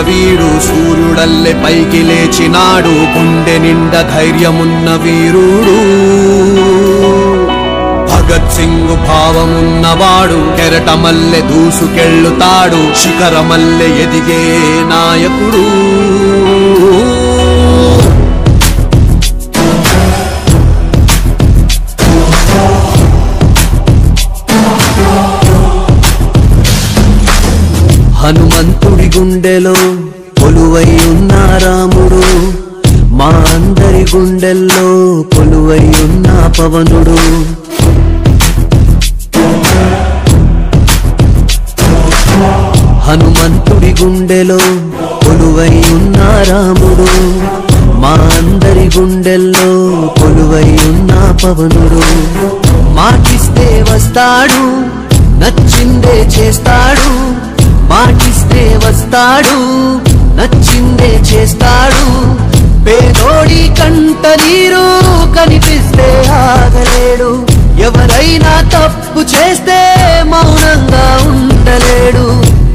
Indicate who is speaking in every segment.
Speaker 1: వీడు సూర్యుడల్లె పైకి లేచినాడు గుండె నిండా ధైర్యమున్న వీరుడు భగత్ సింగ్ భావమున్నవాడు కెరటమల్లె దూసుకెళ్ళుతాడు శిఖరమల్లె ఎదిగే నాయకుడు హనుమంతుడి గుండెలో కొలువై ఉన్న రాముడు మా అందరి గుండెల్లో కొలువై ఉన్న పవనుడు హనుమంతుడి గుండెలో కొలువై ఉన్న రాముడు మా అందరి గుండెల్లో కొలువై ఉన్న పవనుడు మాటిస్తే వస్తాడు నచ్చిందే చేస్తాడు మాటిస్తే వస్తాడు నచ్చిందే చేస్తాడు పేదోడి కంట నీరు కనిపిస్తే ఆగలేడు ఎవరైనా తప్పు చేస్తే మౌనంగా ఉండలేడు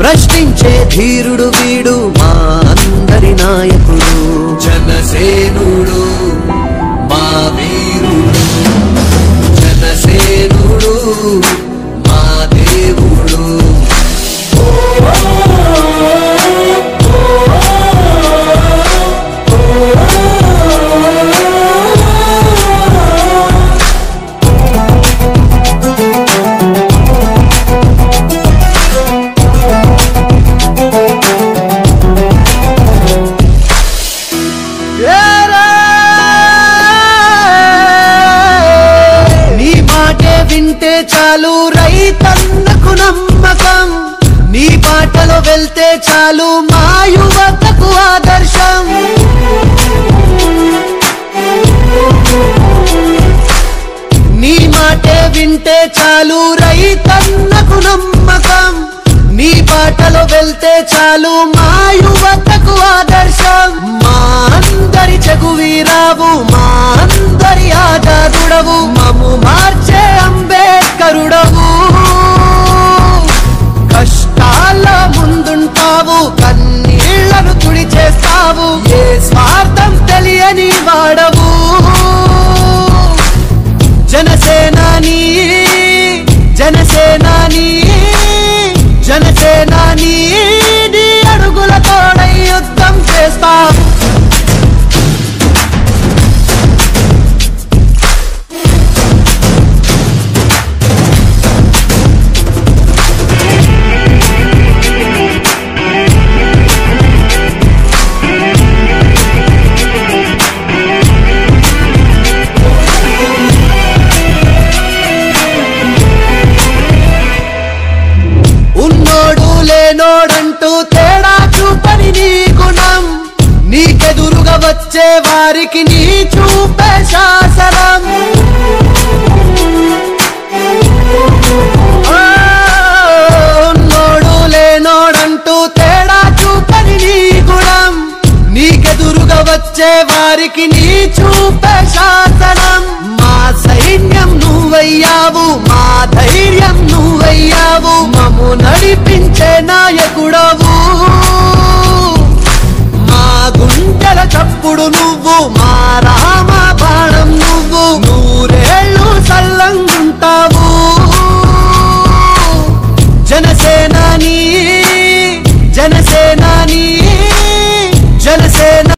Speaker 1: ప్రశ్నించే ధీరుడు వీడు మా అందరి నాయకుడు జనసేనుడు మా వీరుడు జనసేనుడు మా దేవుడు వింటే చాలు రైతన్నకు నమ్మకం నీ బాటలో వెళ్తే చాలు మా యువతకు ఆదర్శం నీ మాటే వింటే చాలు రైతన్నకు నమ్మకం నీ బాటలో వెళ్తే చాలు మా యువతకు ఆదర్శం మా అందరి చెగువీరావు మా అందరి ఆజాదుడవు మము మార్చే అంబేద్కరుడవు కష్టాల ముందుంటావు కన్నీళ్లను తుడిచేస్తావు ఏ స్వార్థం తెలియని వాడవు జనసేనాని జనసేనాని జనసేనాని నీ అడుగుల తోడై యుద్ధం చేస్తావు లేనోడంటూ తేడా చూపని నీ గుణం నీకెదురుగా వచ్చే వారికి నీ చూపే శాసనం నోడు లేనోడంటూ తేడా చూపని నీ గుణం నీకెదురుగా వచ్చే వారికి నీ చూపే శాసనం మా సైన్యం నువ్వయ్యావు మా ధైర్యం నువ్వయ్యావు మము నడిపించే నాయకుడవు మా గుండెల చప్పుడు నువ్వు మా